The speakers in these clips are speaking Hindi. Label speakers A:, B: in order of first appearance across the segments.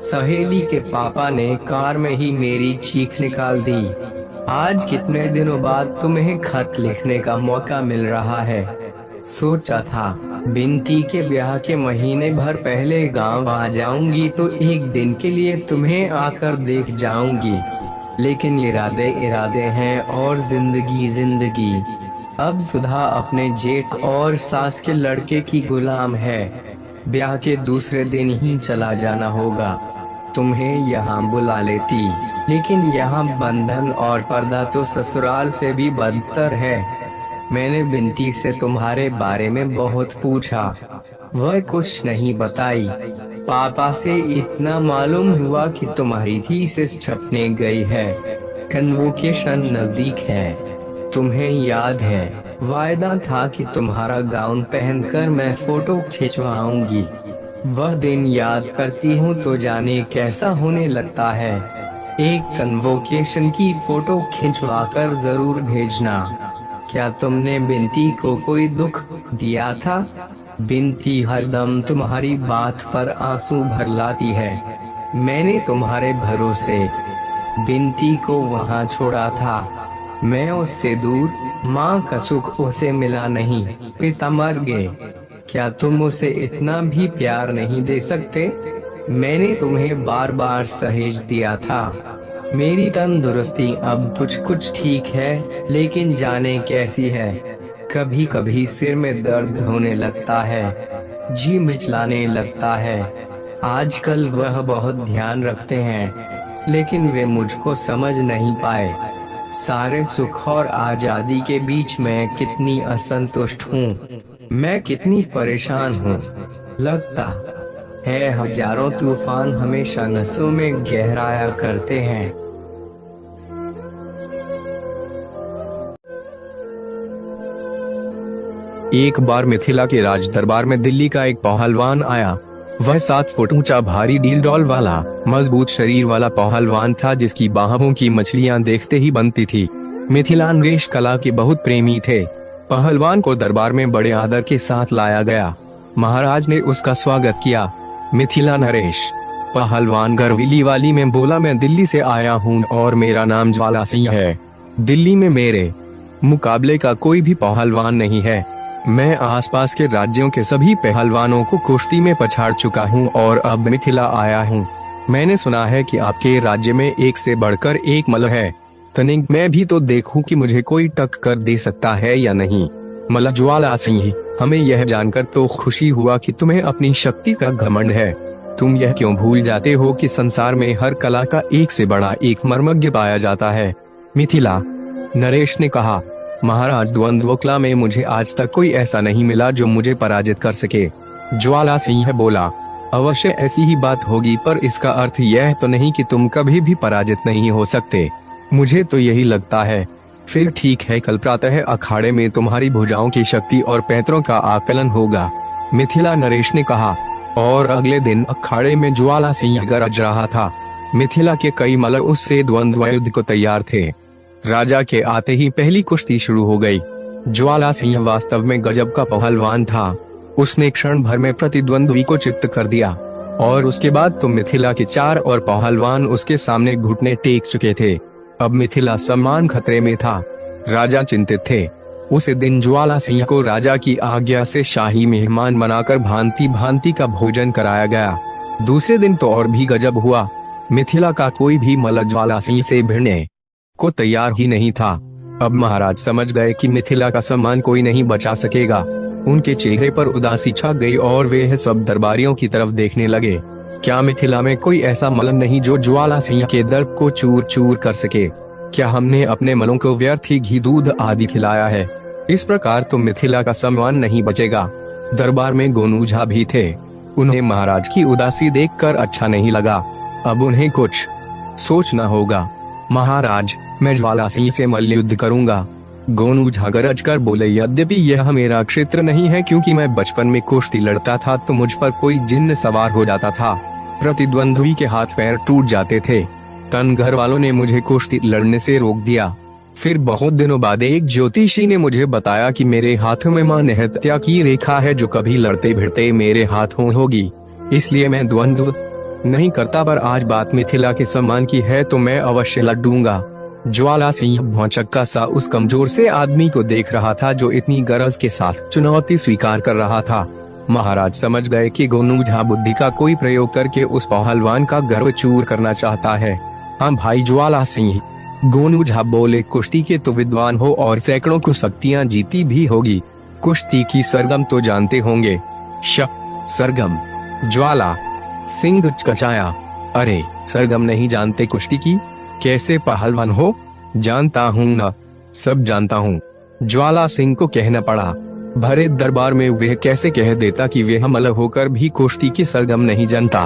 A: सहेली के पापा ने कार में ही मेरी चीख निकाल दी। आज कितने दिनों बाद तुम्हें खत लिखने का मौका मिल रहा है। सोचा था बिनती के ब्याह के महीने भर पहले गांव आ जाऊंगी तो एक दिन के लिए तुम्हें आकर देख जाऊंगी, लेकिन इरादे इरादे हैं और जिंदगी जिंदगी। अब सुधा अपने जेठ और सास के लड़के की गुलाम है। ब्याह के दूसरे दिन ही चला जाना होगा। तुम्हें यहाँ बुला लेती, लेकिन यहाँ बंधन और पर्दा तो ससुराल से भी बदतर है। मैंने बिनती से तुम्हारे बारे में बहुत पूछा, वह कुछ नहीं बताई। पापा से इतना मालूम हुआ कि तुम्हारी थीसिस छपने गई है। कन्वोकेशन नजदीक है। तुम्हें याद है, वायदा था कि तुम्हारा गाउन पहनकर मैं फोटो खिंचवाऊंगी। वह दिन याद करती हूँ तो जाने कैसा होने लगता है। एक कन्वोकेशन की फोटो खिंचवाकर जरूर भेजना। क्या तुमने बिनती को कोई दुख दिया था? बिनती हरदम तुम्हारी बात पर आंसू भर लाती है। मैंने तुम्हारे भरोसे बिनती को वहाँ छोड़ा था। मैं उससे दूर, माँ का सुख उसे मिला नहीं, पिता मर गए। क्या तुम उसे इतना भी प्यार नहीं दे सकते? मैंने तुम्हें बार बार सहेज दिया था। मेरी तंदुरुस्ती अब कुछ ठीक है, लेकिन जाने कैसी है। कभी कभी सिर में दर्द होने लगता है, जी मिचलाने लगता है। आजकल वह बहुत ध्यान रखते हैं, लेकिन वे मुझको समझ नहीं पाए। सारे सुख और आजादी के बीच मैं कितनी असंतुष्ट हूँ, मैं कितनी परेशान हूँ। लगता है हजारों तूफान हमेशा नसों में गहराया करते हैं।
B: एक बार मिथिला के राज दरबार में दिल्ली का एक पहलवान आया। वह 7 फुट ऊंचा, भारी डील डॉल वाला, मजबूत शरीर वाला पहलवान था, जिसकी बाहों की मछलियां देखते ही बनती थी। मिथिला नरेश कला के बहुत प्रेमी थे। पहलवान को दरबार में बड़े आदर के साथ लाया गया। महाराज ने उसका स्वागत किया। मिथिला नरेश, पहलवान गर्वीली वाली में बोला, मैं दिल्ली से आया हूँ और मेरा नाम ज्वाला सिंह है। दिल्ली में मेरे मुकाबले का कोई भी पहलवान नहीं है। मैं आसपास के राज्यों के सभी पहलवानों को कुश्ती में पछाड़ चुका हूँ और अब मिथिला आया हूँ। मैंने सुना है कि आपके राज्य में एक से बढ़कर एक मल्ल है। तनिक मैं भी तो देखूं कि मुझे कोई टक्कर दे सकता है या नहीं। मल्ल ज्वाला सिंह, हमें यह जानकर तो खुशी हुआ कि तुम्हें अपनी शक्ति का घमंड है। तुम यह क्यों भूल जाते हो कि संसार में हर कला का एक से बड़ा एक मर्मज्ञ पाया जाता है? मिथिला नरेश ने कहा, महाराज, द्वंद्व कला में मुझे आज तक कोई ऐसा नहीं मिला जो मुझे पराजित कर सके। ज्वाला सिंह बोला, अवश्य ऐसी ही बात होगी, पर इसका अर्थ यह तो नहीं कि तुम कभी भी पराजित नहीं हो सकते। मुझे तो यही लगता है। फिर ठीक है, कल प्रातः अखाड़े में तुम्हारी भुजाओं की शक्ति और पैतरों का आकलन होगा। मिथिला नरेश ने कहा। और अगले दिन अखाड़े में ज्वाला सिंह गरज रहा था। मिथिला के कई मल्ल उससे द्वंद्व युद्ध को तैयार थे। राजा के आते ही पहली कुश्ती शुरू हो गई। ज्वाला सिंह वास्तव में गजब का पहलवान था। उसने क्षण भर में प्रतिद्वंद्वी को चित्त कर दिया और उसके बाद तो मिथिला के 4 और पहलवान उसके सामने घुटने टेक चुके थे। अब मिथिला सम्मान खतरे में था। राजा चिंतित थे। उस दिन ज्वाला सिंह को राजा की आज्ञा से शाही मेहमान बनाकर भांति भांति का भोजन कराया गया। दूसरे दिन तो और भी गजब हुआ। मिथिला का कोई भी मल्ल ज्वाला सिंह से भिड़ने को तैयार ही नहीं था। अब महाराज समझ गए कि मिथिला का सम्मान कोई नहीं बचा सकेगा। उनके चेहरे पर उदासी छा गई और वे सब दरबारियों की तरफ देखने लगे। क्या मिथिला में कोई ऐसा मल्ल नहीं जो ज्वाला सिंह के दर्प को चूर चूर कर सके? क्या हमने अपने मलों को व्यर्थ ही घी दूध आदि खिलाया है? इस प्रकार तो मिथिला का सम्मान नहीं बचेगा। दरबार में गोनू झा भी थे। उन्हें महाराज की उदासी देखकर अच्छा नहीं लगा। अब उन्हें कुछ सोचना होगा। महाराज, मैं ज्वाला सिंह से मल्ल युद्ध करूंगा। गोनू झा गरज कर बोले, यद्यपि यह मेरा क्षेत्र नहीं है, क्योंकि मैं बचपन में कुश्ती लड़ता था तो मुझ पर कोई जिन्न सवार हो जाता था। प्रतिद्वंद्वी के हाथ पैर टूट जाते थे। तन घर वालों ने मुझे कुश्ती लड़ने से रोक दिया। फिर बहुत दिनों बाद एक ज्योतिषी ने मुझे बताया कि मेरे हाथों में मां हत्या की रेखा है, जो कभी लड़ते भिड़ते मेरे हाथों होगी। इसलिए मैं द्वंद्व नहीं करता, पर आज बात मिथिला के सम्मान की है तो मैं अवश्य लड़ूंगा। ज्वाला सिंह भौचक्का सा उस कमजोर से आदमी को देख रहा था जो इतनी गरज के साथ चुनौती स्वीकार कर रहा था। महाराज समझ गए कि गोनू झा बुद्धि का कोई प्रयोग करके उस पहलवान का गर्व चूर करना चाहता है। हाँ भाई ज्वाला सिंह, गोनू झा बोले, कुश्ती के तो विद्वान हो और सैकड़ों कुश्तियां जीती भी होगी, कुश्ती की सरगम तो जानते होंगे। सरगम? ज्वाला सिंह चकचाया, अरे सरगम नहीं जानते कुश्ती की? कैसे पहलवान हो? जानता हूँ ना, सब जानता हूँ। ज्वाला सिंह को कहना पड़ा। भरे दरबार में वह कैसे कह देता कि वह मलक होकर भी कुश्ती की सरगम नहीं जानता।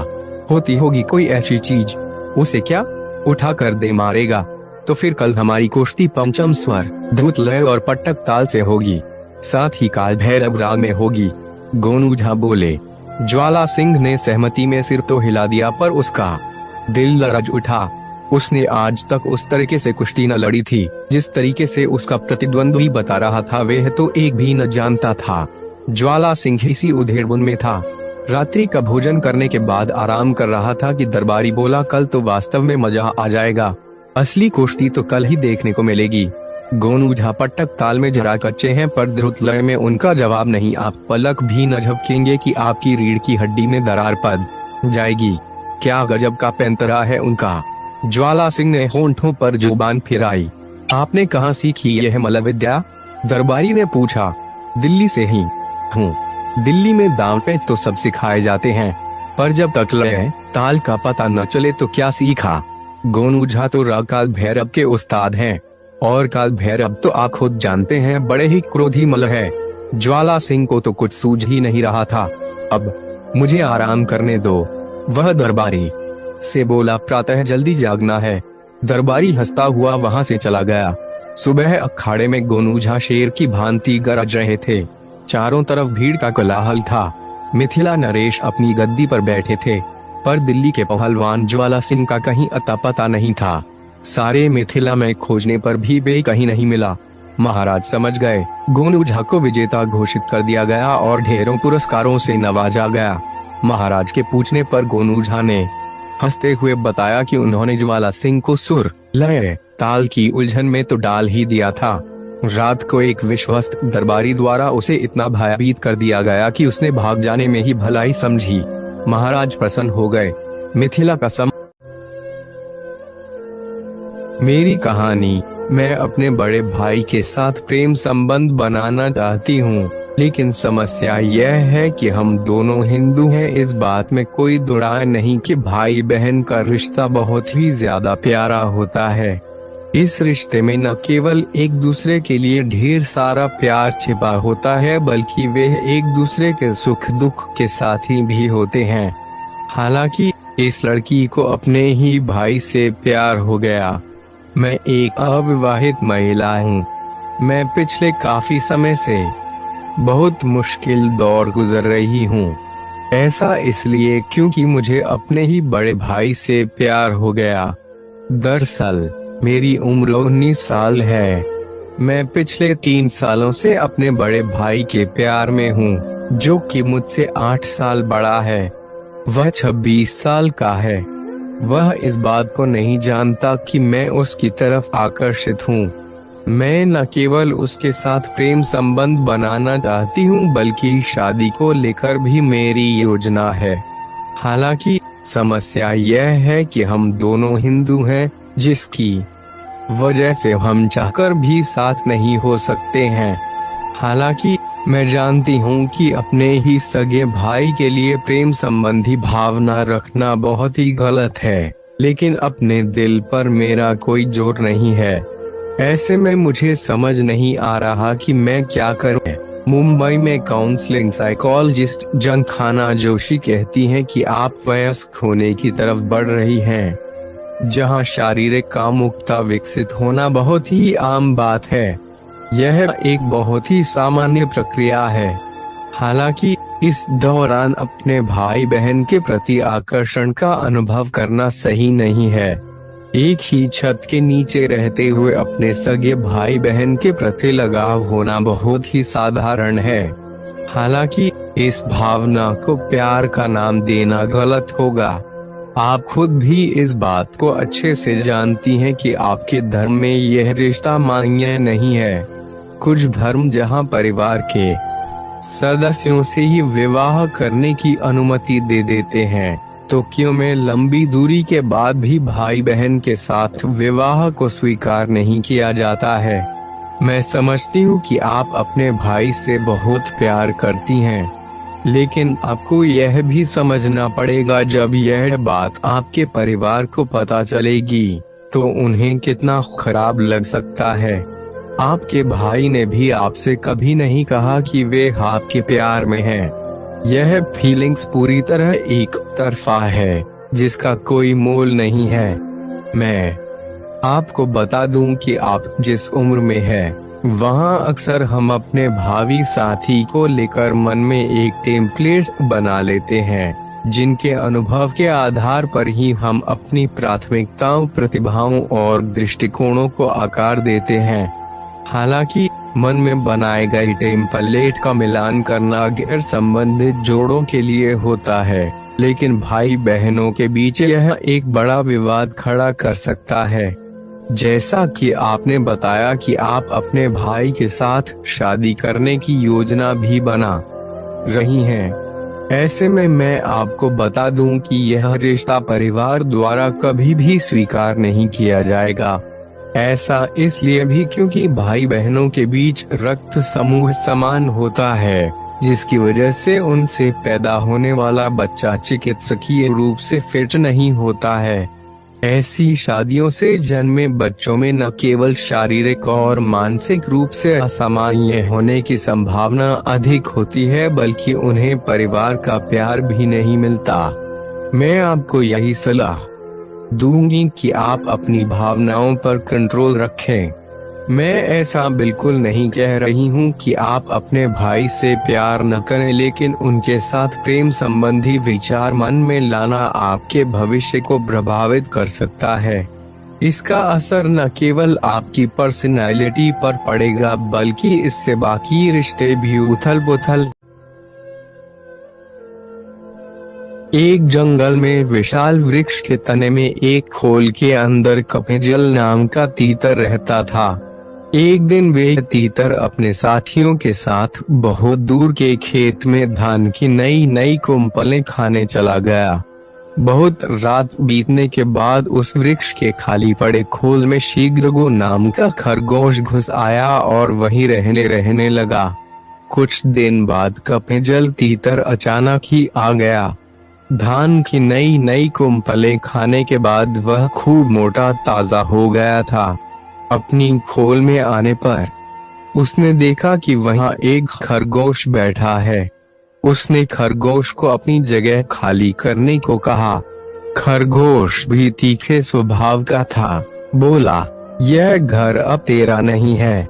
B: होती होगी कोई ऐसी चीज, उसे क्या उठा कर दे मारेगा? तो फिर कल हमारी कुश्ती पंचम स्वर, द्रुत लय और पटक ताल से होगी, साथ ही काल भैरव राग में होगी। गोनू झा बोले। ज्वाला सिंह ने सहमति में सिर तो हिला दिया, पर उसका दिल लरज उठा। उसने आज तक उस तरीके से कुश्ती न लड़ी थी जिस तरीके से उसका प्रतिद्वंद्वी बता रहा था, वह तो एक भी न जानता था। ज्वाला सिंह इसी उधेड़बुन में था। रात्रि का भोजन करने के बाद आराम कर रहा था कि दरबारी बोला, कल तो वास्तव में मजा आ जाएगा, असली कुश्ती तो कल ही देखने को मिलेगी। गोनू झा पटक ताल में जरा कच्चे हैं, पर द्रुत लय में उनका जवाब नहीं। आप पलक भी न झपकेंगे कि आपकी रीढ़ की हड्डी में दरार पड़ जाएगी। क्या गजब का पैंतरा है उनका। ज्वाला सिंह ने होंठों पर जुबान फिराई। आपने कहाँ सीखी यह मल्ल विद्या? दरबारी ने पूछा। दिल्ली से ही हूँ। दिल्ली में दांव पेच तो सब सिखाए जाते हैं, पर जब तक लय ताल का पता न चले तो क्या सीखा? गोनू झा तो काल भैरव के उस्ताद हैं, और काल भैरव तो आप खुद जानते हैं बड़े ही क्रोधी मल्ल है। ज्वाला सिंह को तो कुछ सूझ ही नहीं रहा था। अब मुझे आराम करने दो, वह दरबारी से बोला। प्रातः जल्दी जागना है। दरबारी हंसता हुआ वहां से चला गया। सुबह अखाड़े में गोनू झा शेर की भांति गरज रहे थे। चारों तरफ भीड़ का कोलाहल था। मिथिला नरेश अपनी गद्दी पर बैठे थे, पर दिल्ली के पहलवान ज्वाला सिंह का कहीं अता पता नहीं था। सारे मिथिला में खोजने पर भी वे कहीं नहीं मिला। महाराज समझ गए। गोनू झा को विजेता घोषित कर दिया गया और ढेरों पुरस्कारों से नवाजा गया। महाराज के पूछने पर गोनू झा ने हंसते हुए बताया कि उन्होंने ज्वाला सिंह को सुर, लय, ताल की उलझन में तो डाल ही दिया था। रात को एक विश्वस्त दरबारी द्वारा उसे इतना भयभीत कर दिया गया कि उसने भाग जाने में ही भलाई समझी। महाराज प्रसन्न हो गए। मिथिला का मेरी कहानी। मैं अपने बड़े भाई के साथ प्रेम संबंध बनाना चाहती हूँ, लेकिन समस्या यह है कि हम दोनों हिंदू हैं। इस बात में कोई दो राय नहीं कि भाई बहन का रिश्ता बहुत ही ज्यादा प्यारा होता है। इस रिश्ते में न केवल एक दूसरे के लिए ढेर सारा प्यार छिपा होता है, बल्कि वे एक दूसरे के सुख दुख के साथी भी होते हैं। हालांकि इस लड़की को अपने ही भाई से प्यार हो गया। मैं एक अविवाहित महिला हूँ। मैं पिछले काफी समय से बहुत मुश्किल दौर गुजर रही हूँ। ऐसा इसलिए क्योंकि मुझे अपने ही बड़े भाई से प्यार हो गया। दरअसल मेरी उम्र 19 साल है। मैं पिछले 3 सालों से अपने बड़े भाई के प्यार में हूँ, जो कि मुझसे 8 साल बड़ा है। वह 26 साल का है। वह इस बात को नहीं जानता कि मैं उसकी तरफ आकर्षित हूँ। मैं न केवल उसके साथ प्रेम संबंध बनाना चाहती हूँ, बल्कि शादी को लेकर भी मेरी योजना है। हालांकि समस्या यह है कि हम दोनों हिंदू हैं, जिसकी वजह से हम चाहकर भी साथ नहीं हो सकते हैं। हालांकि मैं जानती हूँ कि अपने ही सगे भाई के लिए प्रेम संबंधी भावना रखना बहुत ही गलत है, लेकिन अपने दिल पर मेरा कोई जोर नहीं है। ऐसे में मुझे समझ नहीं आ रहा कि मैं क्या करूं। मुंबई में काउंसलिंग साइकोलॉजिस्ट जनखाना जोशी कहती हैं कि आप वयस्क होने की तरफ बढ़ रही हैं, जहां शारीरिक कामुकता विकसित होना बहुत ही आम बात है। यह एक बहुत ही सामान्य प्रक्रिया है। हालांकि इस दौरान अपने भाई बहन के प्रति आकर्षण का अनुभव करना सही नहीं है। एक ही छत के नीचे रहते हुए अपने सगे भाई बहन के प्रति लगाव होना बहुत ही साधारण है। हालांकि इस भावना को प्यार का नाम देना गलत होगा। आप खुद भी इस बात को अच्छे से जानती हैं कि आपके धर्म में यह रिश्ता मान्य नहीं है। कुछ धर्म जहां परिवार के सदस्यों से ही विवाह करने की अनुमति दे देते हैं, तो क्यों में लंबी दूरी के बाद भी भाई बहन के साथ विवाह को स्वीकार नहीं किया जाता है। मैं समझती हूँ कि आप अपने भाई से बहुत प्यार करती हैं, लेकिन आपको यह भी समझना पड़ेगा जब यह बात आपके परिवार को पता चलेगी तो उन्हें कितना खराब लग सकता है। आपके भाई ने भी आपसे कभी नहीं कहा कि वे आपके प्यार में हैं। यह फीलिंग्स पूरी तरह एक तरफा है जिसका कोई मोल नहीं है। मैं आपको बता दूं कि आप जिस उम्र में हैं, वहाँ अक्सर हम अपने भावी साथी को लेकर मन में एक टेम्पलेट बना लेते हैं, जिनके अनुभव के आधार पर ही हम अपनी प्राथमिकताओं, प्रतिभाओं और दृष्टिकोणों को आकार देते हैं। हालांकि मन में बनाए गए टेम्पलेट का मिलान करना गैर संबंधित जोड़ों के लिए होता है, लेकिन भाई बहनों के बीच यह एक बड़ा विवाद खड़ा कर सकता है। जैसा कि आपने बताया कि आप अपने भाई के साथ शादी करने की योजना भी बना रही हैं, ऐसे में मैं आपको बता दूं कि यह रिश्ता परिवार द्वारा कभी भी स्वीकार नहीं किया जाएगा। ऐसा इसलिए भी क्योंकि भाई बहनों के बीच रक्त समूह समान होता है, जिसकी वजह से उनसे पैदा होने वाला बच्चा चिकित्सकीय रूप से फिट नहीं होता है। ऐसी शादियों से जन्मे बच्चों में न केवल शारीरिक और मानसिक रूप से असामान्य होने की संभावना अधिक होती है, बल्कि उन्हें परिवार का प्यार भी नहीं मिलता। मैं आपको यही सलाह दूंगी कि आप अपनी भावनाओं पर कंट्रोल रखें। मैं ऐसा बिल्कुल नहीं कह रही हूँ कि आप अपने भाई से प्यार न करें, लेकिन उनके साथ प्रेम संबंधी विचार मन में लाना आपके भविष्य को प्रभावित कर सकता है। इसका असर न केवल आपकी पर्सनैलिटी पर पड़ेगा, बल्कि इससे बाकी रिश्ते भी उथल पुथल। एक जंगल में विशाल वृक्ष के तने में एक खोल के अंदर कपिंजल नाम का तीतर रहता था। एक दिन वे तीतर अपने साथियों के साथ बहुत दूर के खेत में धान की नई नई कुंपलें खाने चला गया। बहुत रात बीतने के बाद उस वृक्ष के खाली पड़े खोल में शीघ्रगो नाम का खरगोश घुस आया और वहीं रहने लगा। कुछ दिन बाद कपिंजल तीतर अचानक ही आ गया। धान की नई नई कुंपलें खाने के बाद वह खूब मोटा ताजा हो गया था। अपनी खोल में आने पर उसने देखा कि वहाँ एक खरगोश बैठा है। उसने खरगोश को अपनी जगह खाली करने को कहा। खरगोश भी तीखे स्वभाव का था। बोला, यह घर अब तेरा नहीं है।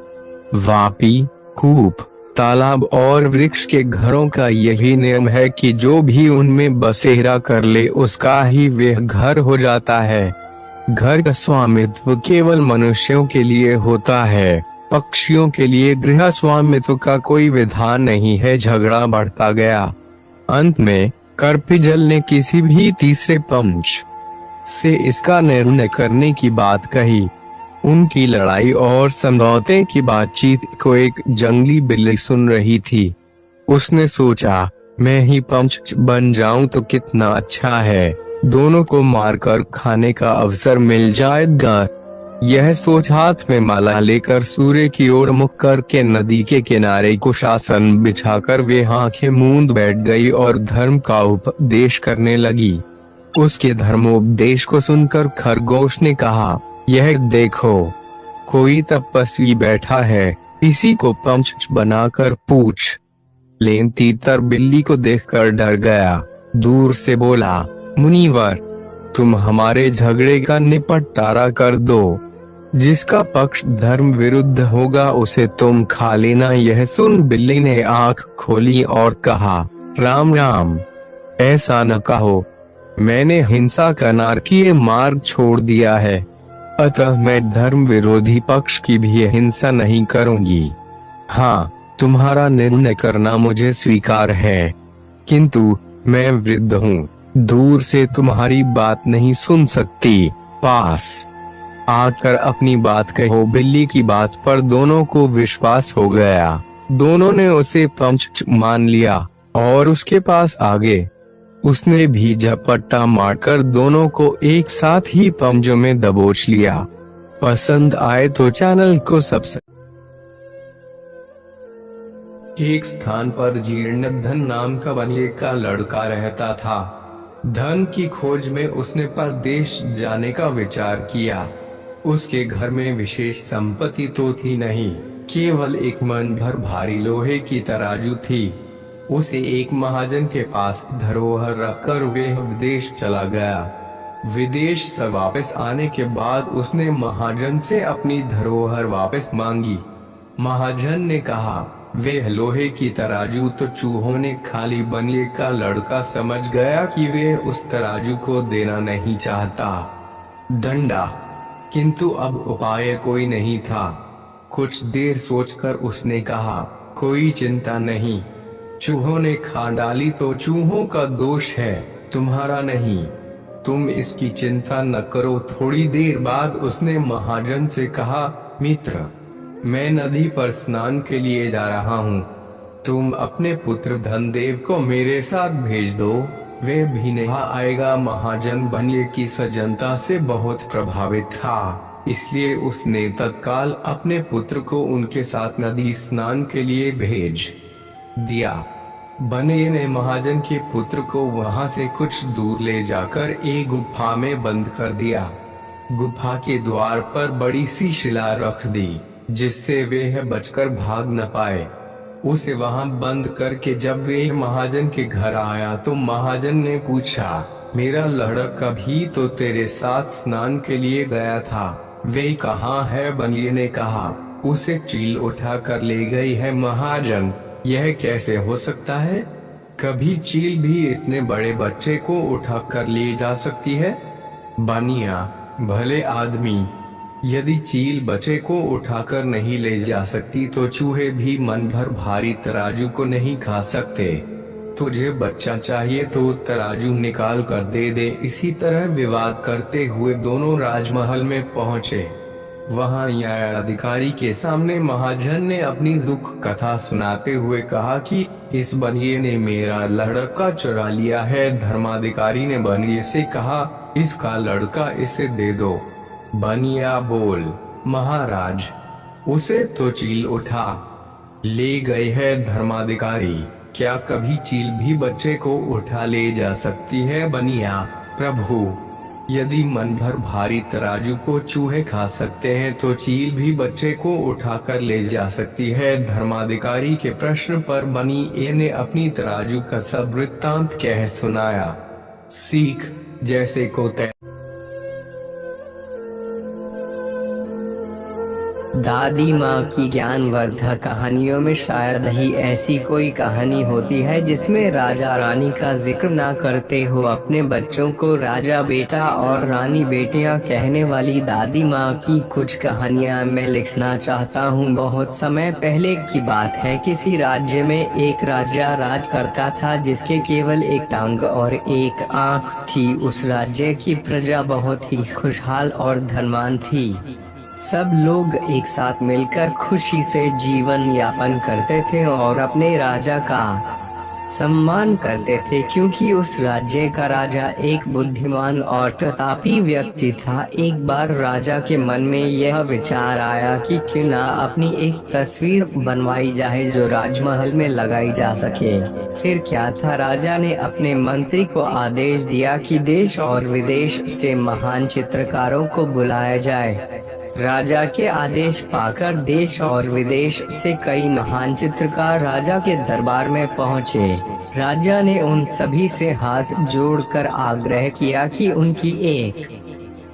B: वापी, कूप, तालाब और वृक्ष के घरों का यही नियम है कि जो भी उनमें बसेरा कर ले उसका ही वह घर हो जाता है। घर का स्वामित्व केवल मनुष्यों के लिए होता है, पक्षियों के लिए गृह स्वामित्व का कोई विधान नहीं है। झगड़ा बढ़ता गया। अंत में कपिंजल ने किसी भी तीसरे पक्ष से इसका निर्णय करने की बात कही। उनकी लड़ाई और समझौते की बातचीत को एक जंगली बिल्ली सुन रही थी। उसने सोचा, मैं ही पक्ष बन जाऊं तो कितना अच्छा है, दोनों को मारकर खाने का अवसर मिल जाएगा। यह सोच हाथ में माला लेकर सूर्य की ओर मुख करके नदी के किनारे कुशासन बिछाकर वे आंखें मूंद बैठ गई और धर्म का उपदेश करने लगी। उसके धर्मोपदेश को सुनकर खरगोश ने कहा, यह देखो, कोई तपस्वी बैठा है, इसी को पंच बनाकर पूछ। लेकिन तीतर बिल्ली को देखकर डर गया। दूर से बोला, मुनिवर, तुम हमारे झगड़े का निपटारा कर दो। जिसका पक्ष धर्म विरुद्ध होगा उसे तुम खा लेना। यह सुन बिल्ली ने आंख खोली और कहा, राम राम, ऐसा न कहो। मैंने हिंसा का नारकीय मार्ग छोड़ दिया है, अतः मैं धर्म विरोधी पक्ष की भी हिंसा नहीं करूंगी। हाँ, तुम्हारा निर्णय करना मुझे स्वीकार है, किंतु मैं वृद्ध हूँ, दूर से तुम्हारी बात नहीं सुन सकती, पास आकर अपनी बात कहो। बिल्ली की बात पर दोनों को विश्वास हो गया। दोनों ने उसे पंच मान लिया और उसके पास आ गए। उसने भी झपट्टा मारकर दोनों को एक साथ ही पंजों में दबोच लिया। पसंद आए तो चैनल को सब्सक्राइब। एक स्थान पर जीर्ण धन नाम का बनिए का लड़का रहता था। धन की खोज में उसने परदेश जाने का विचार किया। उसके घर में विशेष संपत्ति तो थी नहीं, केवल एक मन भर भारी लोहे की तराजू थी। उसे एक महाजन के पास धरोहर रखकर वह विदेश चला गया। विदेश से वापस आने के बाद उसने महाजन से अपनी धरोहर वापस मांगी। महाजन ने कहा, वह लोहे की तराजू तो चूहों ने खाली बनिए का लड़का समझ गया कि वह उस तराजू को देना नहीं चाहता। डंडा। किंतु अब उपाय कोई नहीं था। कुछ देर सोचकर उसने कहा, कोई चिंता नहीं, चूहों ने खा डाली तो चूहों का दोष है, तुम्हारा नहीं। तुम इसकी चिंता न करो। थोड़ी देर बाद उसने महाजन से कहा, मित्र, मैं नदी पर स्नान के लिए जा रहा हूँ। तुम अपने पुत्र धनदेव को मेरे साथ भेज दो, वे भी नहा आएगा। महाजन बनिए की सज्जनता से बहुत प्रभावित था, इसलिए उसने तत्काल अपने पुत्र को उनके साथ नदी स्नान के लिए भेज दिया। बनिए ने महाजन के पुत्र को वहां से कुछ दूर ले जाकर एक गुफा में बंद कर दिया। गुफा के द्वार पर बड़ी सी शिला रख दी, जिससे वह बचकर भाग न पाए। उसे वहां बंद करके जब वे महाजन के घर आया तो महाजन ने पूछा, मेरा लड़का भी तो तेरे साथ स्नान के लिए गया था, वे कहाँ है? बनिए ने कहा, उसे चील उठा कर ले गई है। महाजन, यह कैसे हो सकता है? कभी चील भी इतने बड़े बच्चे को उठा कर ले जा सकती है? बनिया, भले आदमी, यदि चील बच्चे को उठाकर नहीं ले जा सकती तो चूहे भी मन भर भारी तराजू को नहीं खा सकते। तुझे बच्चा चाहिए तो तराजू निकाल कर दे दे। इसी तरह विवाद करते हुए दोनों राजमहल में पहुँचे। वहां न्यायाधिकारी के सामने महाजन ने अपनी दुख कथा सुनाते हुए कहा कि इस बनिए ने मेरा लड़का चुरा लिया है। धर्माधिकारी ने बनिए से कहा, इसका लड़का इसे दे दो। बनिया बोल, महाराज, उसे तो चील उठा ले गए है। धर्माधिकारी, क्या कभी चील भी बच्चे को उठा ले जा सकती है? बनिया, प्रभु, यदि मन भर भारी तराजू को चूहे खा सकते हैं तो चील भी बच्चे को उठाकर ले जा सकती है। धर्माधिकारी के प्रश्न पर बनिए ने अपनी तराजू का सब वृत्तांत कह सुनाया। सीख, जैसे को तय।
A: दादी माँ की ज्ञानवर्धक कहानियों में शायद ही ऐसी कोई कहानी होती है जिसमें राजा रानी का जिक्र ना करते हो। अपने बच्चों को राजा बेटा और रानी बेटियां कहने वाली दादी माँ की कुछ कहानियाँ मैं लिखना चाहता हूँ। बहुत समय पहले की बात है। किसी राज्य में एक राजा राज करता था जिसके केवल एक टांग और एक आँख थी। उस राज्य की प्रजा बहुत ही खुशहाल और धनवान थी। सब लोग एक साथ मिलकर खुशी से जीवन यापन करते थे और अपने राजा का सम्मान करते थे, क्योंकि उस राज्य का राजा एक बुद्धिमान और प्रतापी व्यक्ति था। एक बार राजा के मन में यह विचार आया कि क्यों ना अपनी एक तस्वीर बनवाई जाए जो राजमहल में लगाई जा सके। फिर क्या था, राजा ने अपने मंत्री को आदेश दिया कि देश और विदेश से महान चित्रकारों को बुलाया जाए। राजा के आदेश पाकर देश और विदेश से कई महान चित्रकार राजा के दरबार में पहुंचे। राजा ने उन सभी से हाथ जोड़कर आग्रह किया कि उनकी एक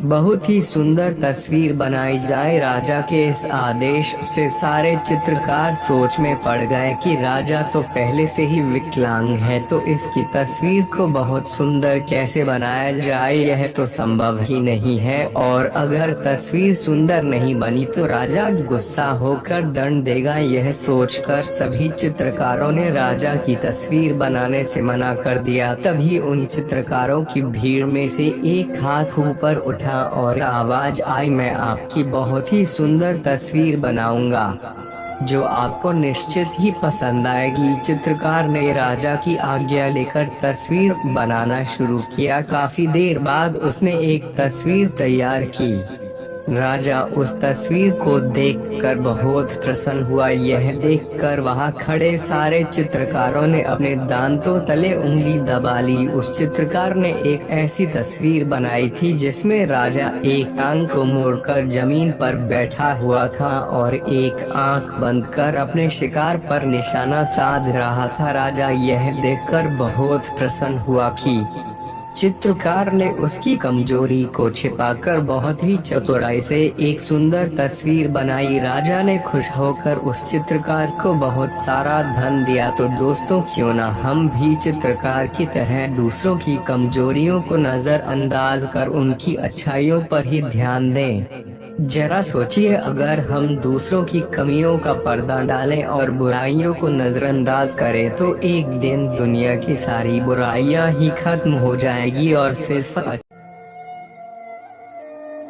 A: बहुत ही सुंदर तस्वीर बनाई जाए। राजा के इस आदेश से सारे चित्रकार सोच में पड़ गए कि राजा तो पहले से ही विकलांग है, तो इसकी तस्वीर को बहुत सुंदर कैसे बनाया जाए, यह तो संभव ही नहीं है। और अगर तस्वीर सुंदर नहीं बनी तो राजा गुस्सा होकर दंड देगा। यह सोचकर सभी चित्रकारों ने राजा की तस्वीर बनाने से मना कर दिया। तभी उन चित्रकारों की भीड़ में से एक हाथ ऊपर उठा और आवाज आई, मैं आपकी बहुत ही सुंदर तस्वीर बनाऊंगा जो आपको निश्चित ही पसंद आएगी। चित्रकार ने राजा की आज्ञा लेकर तस्वीर बनाना शुरू किया। काफी देर बाद उसने एक तस्वीर तैयार की। राजा उस तस्वीर को देखकर बहुत प्रसन्न हुआ। यह देखकर वहां खड़े सारे चित्रकारों ने अपने दांतों तले उंगली दबा ली। उस चित्रकार ने एक ऐसी तस्वीर बनाई थी जिसमें राजा एक टांग को मोड़कर जमीन पर बैठा हुआ था और एक आंख बंद कर अपने शिकार पर निशाना साध रहा था। राजा यह देखकर बहुत प्रसन्न हुआ कि चित्रकार ने उसकी कमजोरी को छिपाकर बहुत ही चतुराई से एक सुंदर तस्वीर बनाई। राजा ने खुश होकर उस चित्रकार को बहुत सारा धन दिया। तो दोस्तों, क्यों ना हम भी चित्रकार की तरह दूसरों की कमजोरियों को नजरअंदाज कर उनकी अच्छाइयों पर ही ध्यान दें। जरा सोचिए, अगर हम दूसरों की कमियों का पर्दा डालें और बुराइयों को नजरअंदाज करें तो एक दिन दुनिया की सारी बुराइयां ही खत्म हो जाएगी और सिर्फ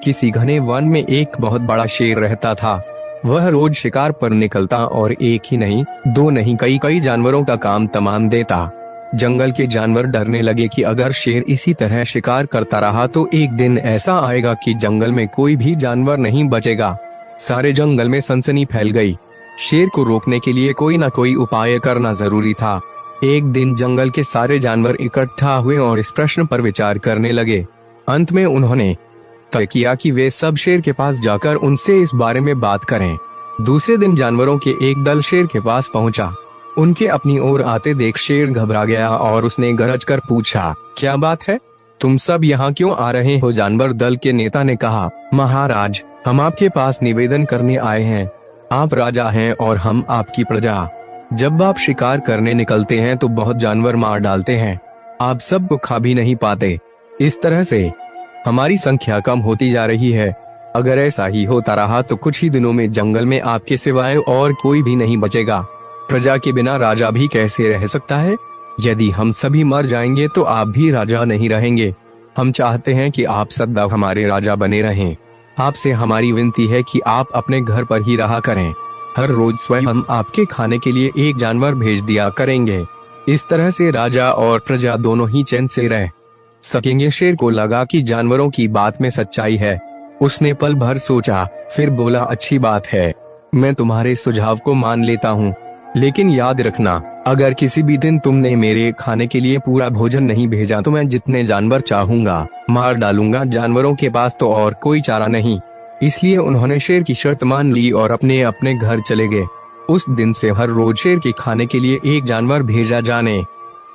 B: किसी घने वन में एक बहुत बड़ा शेर रहता था। वह रोज शिकार पर निकलता और एक ही नहीं, दो नहीं, कई जानवरों का काम तमाम देता। जंगल के जानवर डरने लगे कि अगर शेर इसी तरह शिकार करता रहा तो एक दिन ऐसा आएगा कि जंगल में कोई भी जानवर नहीं बचेगा। सारे जंगल में सनसनी फैल गई। शेर को रोकने के लिए कोई न कोई उपाय करना जरूरी था। एक दिन जंगल के सारे जानवर इकट्ठा हुए और इस प्रश्न पर विचार करने लगे। अंत में उन्होंने तय किया कि वे सब शेर के पास जाकर उनसे इस बारे में बात करें। दूसरे दिन जानवरों के एक दल शेर के पास पहुंचा। उनके अपनी ओर आते देख शेर घबरा गया और उसने गरज कर पूछा, क्या बात है, तुम सब यहाँ क्यों आ रहे हो? जानवर दल के नेता ने कहा, महाराज, हम आपके पास निवेदन करने आए हैं। आप राजा हैं और हम आपकी प्रजा। जब आप शिकार करने निकलते हैं तो बहुत जानवर मार डालते हैं, आप सबको खा भी नहीं पाते। इस तरह से हमारी संख्या कम होती जा रही है। अगर ऐसा ही होता रहा तो कुछ ही दिनों में जंगल में आपके सिवाय और कोई भी नहीं बचेगा। प्रजा के बिना राजा भी कैसे रह सकता है? यदि हम सभी मर जाएंगे तो आप भी राजा नहीं रहेंगे। हम चाहते हैं कि आप सदा हमारे राजा बने रहें। आपसे हमारी विनती है कि आप अपने घर पर ही रहा करें। हर रोज स्वयं हम आपके खाने के लिए एक जानवर भेज दिया करेंगे। इस तरह से राजा और प्रजा दोनों ही चैन से रह सकेंगे। शेर को लगा कि जानवरों की बात में सच्चाई है। उसने पल भर सोचा, फिर बोला, अच्छी बात है, मैं तुम्हारे सुझाव को मान लेता हूँ, लेकिन याद रखना, अगर किसी भी दिन तुमने मेरे खाने के लिए पूरा भोजन नहीं भेजा तो मैं जितने जानवर चाहूंगा मार डालूंगा। जानवरों के पास तो और कोई चारा नहीं, इसलिए उन्होंने शेर की शर्त मान ली और अपने अपने घर चले गए। उस दिन से हर रोज शेर के खाने के लिए एक जानवर भेजा जाने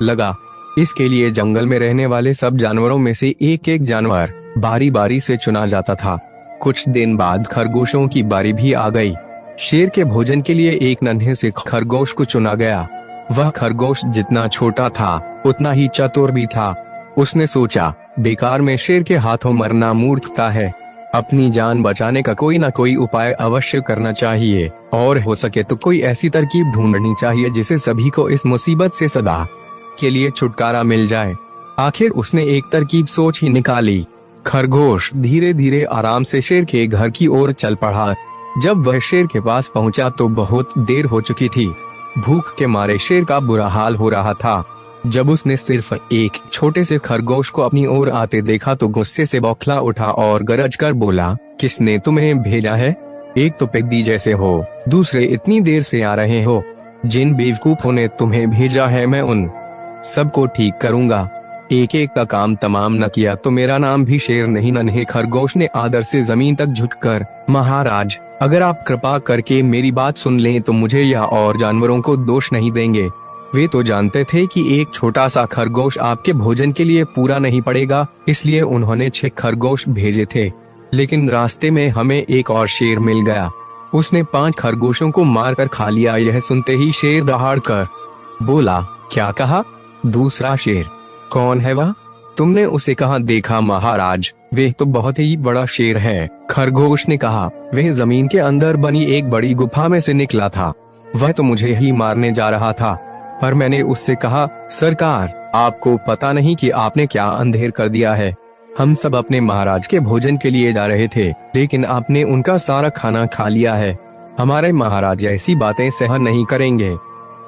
B: लगा। इसके लिए जंगल में रहने वाले सब जानवरों में से एक एक जानवर बारी बारी से चुना जाता था। कुछ दिन बाद खरगोशों की बारी भी आ गई। शेर के भोजन के लिए एक नन्हे से खरगोश को चुना गया। वह खरगोश जितना छोटा था उतना ही चतुर भी था। उसने सोचा, बेकार में शेर के हाथों मरना मूर्खता है, अपनी जान बचाने का कोई ना कोई उपाय अवश्य करना चाहिए और हो सके तो कोई ऐसी तरकीब ढूंढनी चाहिए जिससे सभी को इस मुसीबत से सदा के लिए छुटकारा मिल जाए। आखिर उसने एक तरकीब सोच ही निकाली। खरगोश धीरे धीरे आराम से शेर के घर की ओर चल पड़ा। जब वह शेर के पास पहुंचा तो बहुत देर हो चुकी थी। भूख के मारे शेर का बुरा हाल हो रहा था। जब उसने सिर्फ एक छोटे से खरगोश को अपनी ओर आते देखा तो गुस्से से बौखला उठा और गरज कर बोला, किसने तुम्हें भेजा है? एक तो पेद्दी जैसे हो, दूसरे इतनी देर से आ रहे हो। जिन बेवकूफों ने तुम्हें भेजा है मैं उन सबको ठीक करूंगा। एक एक का काम तमाम न किया तो मेरा नाम भी शेर नहीं। नन्हे खरगोश ने आदर से जमीन तक झुककर, महाराज, अगर आप कृपा करके मेरी बात सुन लें तो मुझे या और जानवरों को दोष नहीं देंगे। वे तो जानते थे कि एक छोटा सा खरगोश आपके भोजन के लिए पूरा नहीं पड़ेगा, इसलिए उन्होंने 6 खरगोश भेजे थे। लेकिन रास्ते में हमें एक और शेर मिल गया। उसने 5 खरगोशों को मारकर खा लिया। यह सुनते ही शेर दहाड़ कर बोला, क्या कहा? दूसरा शेर, कौन है वह? तुमने उसे कहाँ देखा महाराज? वह तो बहुत ही बड़ा शेर है। खरगोश ने कहा, वह जमीन के अंदर बनी एक बड़ी गुफा में से निकला था। वह तो मुझे ही मारने जा रहा था, पर मैंने उससे कहा, सरकार, आपको पता नहीं कि आपने क्या अंधेर कर दिया है। हम सब अपने महाराज के भोजन के लिए जा रहे थे, लेकिन आपने उनका सारा खाना खा लिया है। हमारे महाराज ऐसी बातें सहन नहीं करेंगे।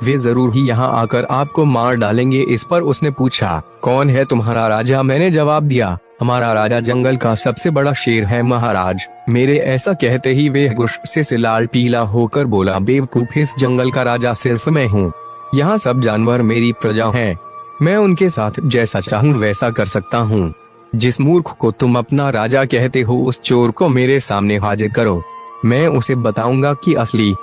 B: वे जरूर ही यहाँ आकर आपको मार डालेंगे। इस पर उसने पूछा, कौन है तुम्हारा राजा? मैंने जवाब दिया, हमारा राजा जंगल का सबसे बड़ा शेर है महाराज। मेरे ऐसा कहते ही वे गुस्से से लाल पीला होकर बोला, बेवकूफ, इस जंगल का राजा सिर्फ मैं हूँ। यहाँ सब जानवर मेरी प्रजा हैं। मैं उनके साथ जैसा चाहूँ वैसा कर सकता हूँ। जिस मूर्ख को तुम अपना राजा कहते हो, उस चोर को मेरे सामने हाजिर करो। मैं उसे बताऊंगा कि असली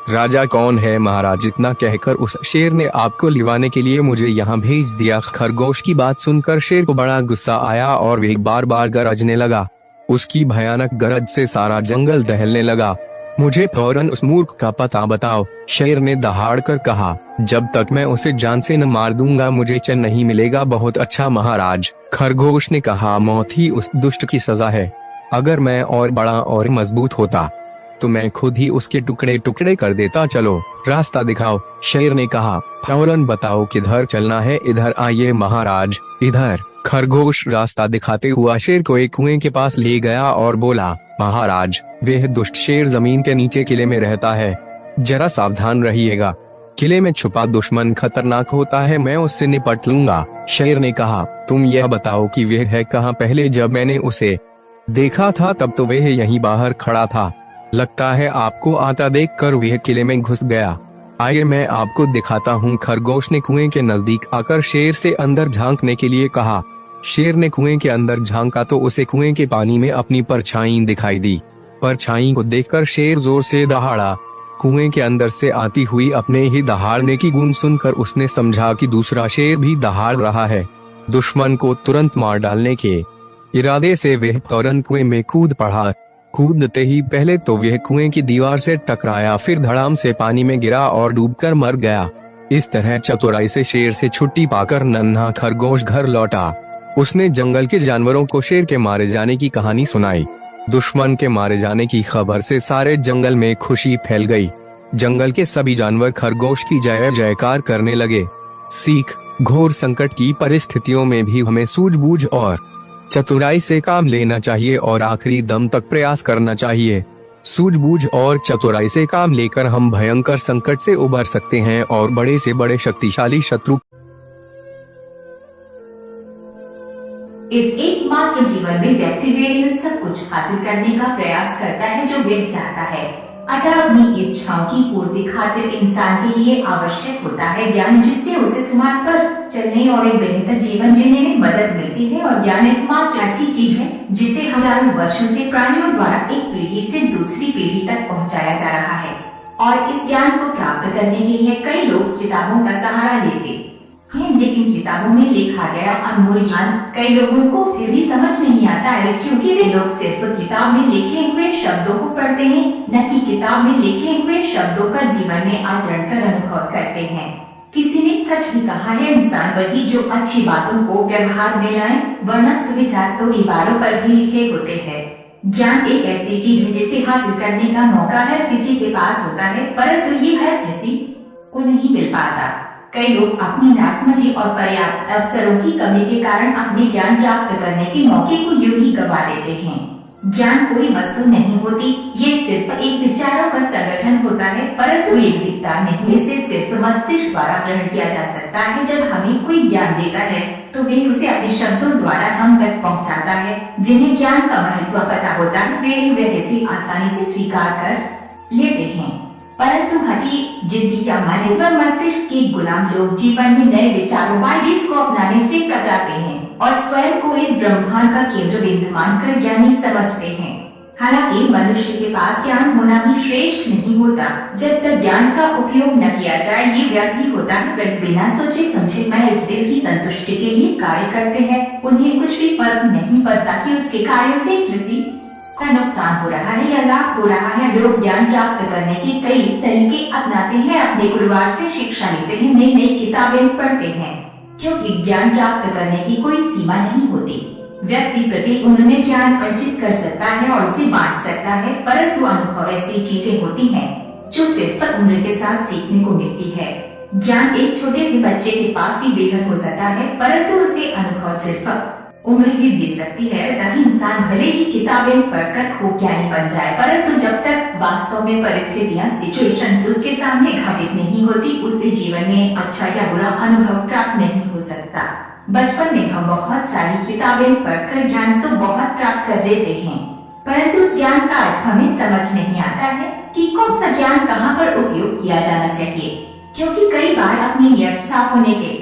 B: राजा कौन है महाराज। इतना कहकर उस शेर ने आपको लिवाने के लिए मुझे यहाँ भेज दिया। खरगोश की बात सुनकर शेर को बड़ा गुस्सा आया और वे बार बार गरजने लगा। उसकी भयानक गरज से सारा जंगल दहलने लगा। मुझे फौरन उस मूर्ख का पता बताओ, शेर ने दहाड़ कर कहा। जब तक मैं उसे जान से न मार दूंगा मुझे चैन नहीं मिलेगा। बहुत अच्छा महाराज, खरगोश ने कहा, मौत ही उस दुष्ट की सजा है। अगर मैं और बड़ा और मजबूत होता तो मैं खुद ही उसके टुकड़े टुकड़े कर देता। चलो रास्ता दिखाओ। शेर ने कहा, फौरन बताओ किधर चलना है। इधर आइए महाराज, इधर। खरगोश रास्ता दिखाते हुआ शेर को एक कुएं के पास ले गया और बोला, महाराज, वह दुष्ट शेर जमीन के नीचे किले में रहता है, जरा सावधान रहिएगा। किले में छुपा दुश्मन खतरनाक होता है, मैं उससे निपट लूंगा। शेर ने कहा, तुम यह बताओ कि वह है कहाँ? पहले जब मैंने उसे देखा था तब तो वह यहीं बाहर खड़ा था। लगता है आपको आता देखकर वह किले में घुस गया। आइए मैं आपको दिखाता हूँ। खरगोश ने कुएं के नजदीक आकर शेर से अंदर झांकने के लिए कहा। शेर ने कुएं के अंदर झांका तो उसे कुएं के पानी में अपनी परछाई दिखाई दी। परछाई को देखकर शेर जोर से दहाड़ा। कुएं के अंदर से आती हुई अपने ही दहाड़ने की गूंज सुनकर उसने समझा कि दूसरा शेर भी दहाड़ रहा है। दुश्मन को तुरंत मार डालने के इरादे से वह फौरन कुएं में कूद पड़ा। कूदते ही पहले तो वह कुएं की दीवार से टकराया, फिर धड़ाम से पानी में गिरा और डूबकर मर गया। इस तरह चतुराई से शेर से छुट्टी पाकर नन्हा खरगोश घर लौटा। उसने जंगल के जानवरों को शेर के मारे जाने की कहानी सुनाई। दुश्मन के मारे जाने की खबर से सारे जंगल में खुशी फैल गई। जंगल के सभी जानवर खरगोश की जय जयकार करने लगे। सीख, घोर संकट की परिस्थितियों में भी हमें सूझबूझ और चतुराई से काम लेना चाहिए और आखिरी दम तक प्रयास करना चाहिए। सूझबूझ और चतुराई से काम लेकर हम भयंकर संकट से उबर सकते हैं और बड़े से बड़े शक्तिशाली शत्रु
C: इस एकमात्र जीवन में व्यक्ति वे सब कुछ हासिल करने का प्रयास करता है जो वह चाहता है। अतः अपनी इच्छाओं की पूर्ति खातिर इंसान के लिए आवश्यक होता है ज्ञान, जिससे उसे सुमार्ग पर चलने और एक बेहतर जीवन जीने में मदद मिलती है। और ज्ञान एकमात्र ऐसी चीज है जिसे हजारों वर्षों से प्राणियों द्वारा एक पीढ़ी से दूसरी पीढ़ी तक पहुंचाया जा रहा है। और इस ज्ञान को प्राप्त करने के लिए कई लोग किताबों का सहारा लेते हैं, लेकिन किताबों में लिखा गया अनमोल ज्ञान कई लोगों को फिर भी समझ नहीं आता है, क्योंकि वे लोग सिर्फ किताब में लिखे हुए शब्दों को पढ़ते हैं, न कि किताब में लिखे हुए शब्दों का जीवन में आचरण कर अनुभव करते हैं। किसी ने सच भी कहा है, इंसान वही जो अच्छी बातों को व्यवहार में लाए, वरना सुविचार तो दीवारों पर भी लिखे होते हैं। ज्ञान एक ऐसी चीज है जिसे हासिल करने का मौका हर किसी के पास होता है, परंतु ये हर किसी को नहीं मिल पाता। कई लोग अपनी नासमझी और पर्याप्त अवसरों की कमी के कारण अपने ज्ञान प्राप्त करने के मौके को यूं ही गवा देते हैं। ज्ञान कोई वस्तु नहीं होती, ये सिर्फ एक विचारों का संगठन होता है, परंतु एक दिखता नहीं। इसे सिर्फ मस्तिष्क द्वारा ग्रहण किया जा सकता है। जब हमें कोई ज्ञान देता है तो वे उसे अपने शब्दों द्वारा हम तक पहुंचाता है। जिन्हें ज्ञान का महत्व पता होता है वे इसे आसानी से स्वीकार कर लेते हैं, परंतु हठी जिद्दी या मन व मस्तिष्क के गुलाम लोग जीवन में नए विचारों को अपनाने से कतराते हैं और स्वयं को इस ब्रह्मांड का केंद्र बिंदु मानकर ज्ञानी समझते हैं। हालांकि मनुष्य के पास ज्ञान होना भी श्रेष्ठ नहीं होता। जब तक ज्ञान का उपयोग न किया जाए, ये व्यर्थ ही होता है। वह बिना सोचे समझे महज दिल की संतुष्टि के लिए कार्य करते हैं। उन्हें कुछ भी फर्क नहीं पड़ता कि उसके कार्यों से किसी का नुकसान हो रहा है या लाभ हो रहा है। लोग ज्ञान प्राप्त करने के कई तरीके अपनाते हैं, अपने गुरुवार से शिक्षा लेते हैं, नई नई किताबें पढ़ते हैं, क्योंकि ज्ञान प्राप्त करने की कोई सीमा नहीं होती। व्यक्ति प्रति उम्र में ज्ञान अर्जित कर सकता है और उसे बांट सकता है, परंतु अनुभव ऐसी चीजें होती हैं जो सिर्फ उम्र के साथ सीखने को मिलती है। ज्ञान एक छोटे से बच्चे के पास भी बेहद हो सकता है, परंतु उसे अनुभव सिर्फ उम्र ही दे सकती है। तभी इंसान भले ही किताबें पढ़कर खूब ज्ञानी बन जाए, परंतु जब तक वास्तव में परिस्थितियां सिचुएशंस उसके सामने घटित नहीं होती, उसे जीवन में अच्छा या बुरा अनुभव प्राप्त नहीं हो सकता। बचपन में हम बहुत सारी किताबें पढ़कर ज्ञान तो बहुत प्राप्त कर लेते हैं, परंतु उस ज्ञान का अर्थ हमें समझ नहीं आता है कि कौन सा ज्ञान कहाँ पर उपयोग किया जाना चाहिए, क्योंकि कई बार अपनी नियत साफ होने के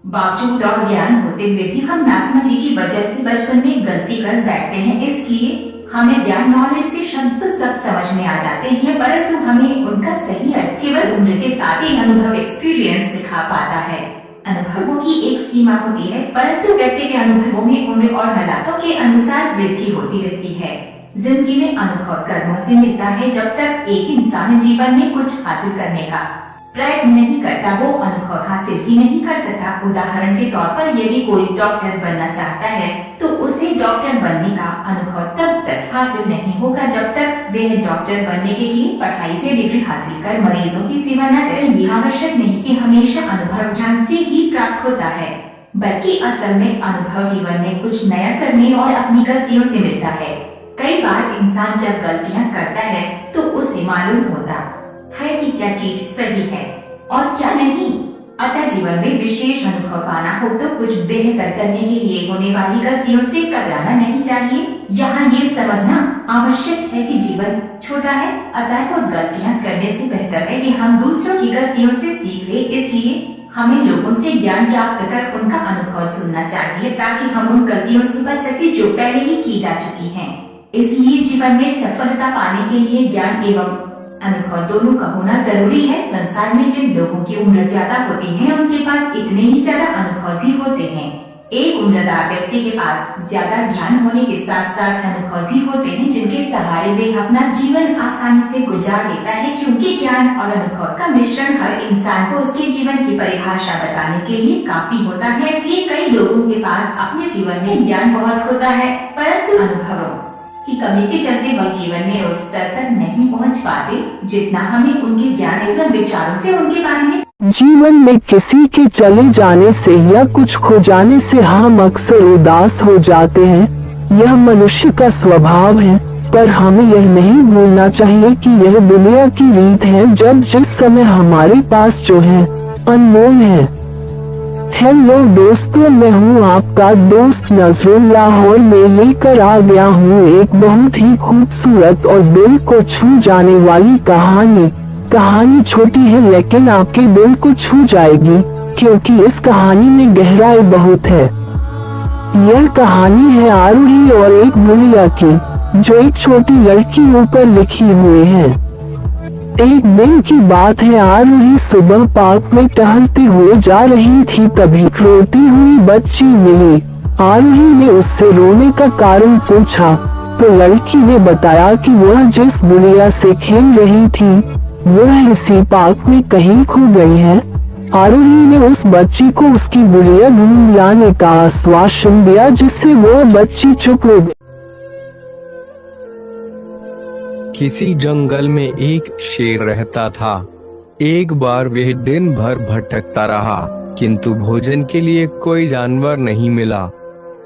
C: बावजूद और ज्ञान होते हुए भी हम नासमझी की वजह से बचपन में गलती कर बैठते हैं। इसलिए हमें ज्ञान नॉलेज से शब्द तो सब समझ में आ जाते हैं, परंतु हमें उनका सही अर्थ केवल उम्र के साथ ही अनुभव एक्सपीरियंस सिखा पाता है। अनुभवों की एक सीमा होती है, परंतु व्यक्ति के अनुभवों में उम्र और हालातों के अनुसार वृद्धि होती रहती है। जिंदगी में अनुभव कर्मों से मिलता है। जब तक एक इंसान जीवन में कुछ हासिल करने का प्रयत्न नहीं करता, वो अनुभव हासिल ही नहीं कर सकता। उदाहरण के तौर पर यदि कोई डॉक्टर बनना चाहता है, तो उसे डॉक्टर बनने का अनुभव तब तक हासिल नहीं होगा जब तक वह डॉक्टर बनने के लिए पढ़ाई से डिग्री हासिल कर मरीजों की सेवा न करे। यह आवश्यक नहीं कि हमेशा अनुभव ज्ञान से ही प्राप्त होता है, बल्कि असल में अनुभव जीवन में कुछ नया करने और अपनी गलतियों से मिलता है। कई बार इंसान जब गलतियाँ करता है तो उसे मालूम होता है कि क्या चीज सही है और क्या नहीं। अतः जीवन में विशेष अनुभव पाना हो तो कुछ बेहतर करने के लिए होने वाली गलतियों से कतराना नहीं चाहिए। यहाँ ये समझना आवश्यक है कि जीवन छोटा है, अतः खुद गलतियाँ करने से बेहतर है कि हम दूसरों की गलतियों से सीख ले। इसलिए हमें लोगों से ज्ञान प्राप्त कर उनका अनुभव सुनना चाहिए, ताकि हम उन गलतियों से बच सके जो पहले ही की जा चुकी हैं। इसलिए जीवन में सफलता पाने के लिए ज्ञान एवं अनुभव दोनों का होना जरूरी है। संसार में जिन लोगों की उम्र ज्यादा होती है, उनके पास इतने ही ज्यादा अनुभव भी होते हैं। एक उम्रदार व्यक्ति के पास ज्यादा ज्ञान होने के साथ साथ अनुभव भी होते हैं, जिनके सहारे वे अपना जीवन आसानी से गुजार लेता है, क्योंकि ज्ञान और अनुभव का मिश्रण हर इंसान को उसके जीवन की परिभाषा बताने के लिए काफी होता है। इसलिए कई लोगों के पास अपने जीवन में ज्ञान बहुत होता है, परंतु अनुभवों की कमी के चलते वह जीवन में उस स्तर तक नहीं पहुंच पाते जितना हमें उनके ज्ञान एवं विचारों से उनके बारे में।
D: जीवन में किसी के चले जाने से या कुछ खो जाने से हम अक्सर उदास हो जाते हैं। यह मनुष्य का स्वभाव है, पर हमें यह नहीं भूलना चाहिए कि यह दुनिया की रीत है। जब जिस समय हमारे पास जो है अनमोल है। हेलो दोस्तों, मैं हूँ आपका दोस्त नजरुल। लाहौर में लेकर आ गया हूँ एक बहुत ही खूबसूरत और दिल को छू जाने वाली कहानी। कहानी छोटी है लेकिन आपके दिल को छू जाएगी, क्योंकि इस कहानी में गहराई बहुत है। यह कहानी है आरूही और एक बुढ़िया की, जो एक छोटी लड़की ऊपर लिखी हुई है। एक दिन की बात है, आरूही सुबह पार्क में टहलते हुए जा रही थी, तभी रोती हुई बच्ची मिली। आरूही ने उससे रोने का कारण पूछा तो लड़की ने बताया कि वह जिस बुढ़िया से खेल रही थी वह इसी पार्क में कहीं खो गई है। आरूही ने उस बच्ची को उसकी बुढ़िया ढूंढ लाने का आश्वासन दिया, जिससे वह बच्ची चुप हो गई।
B: किसी जंगल में एक शेर रहता था। एक बार वह दिन भर भटकता रहा, किंतु भोजन के लिए कोई जानवर नहीं मिला।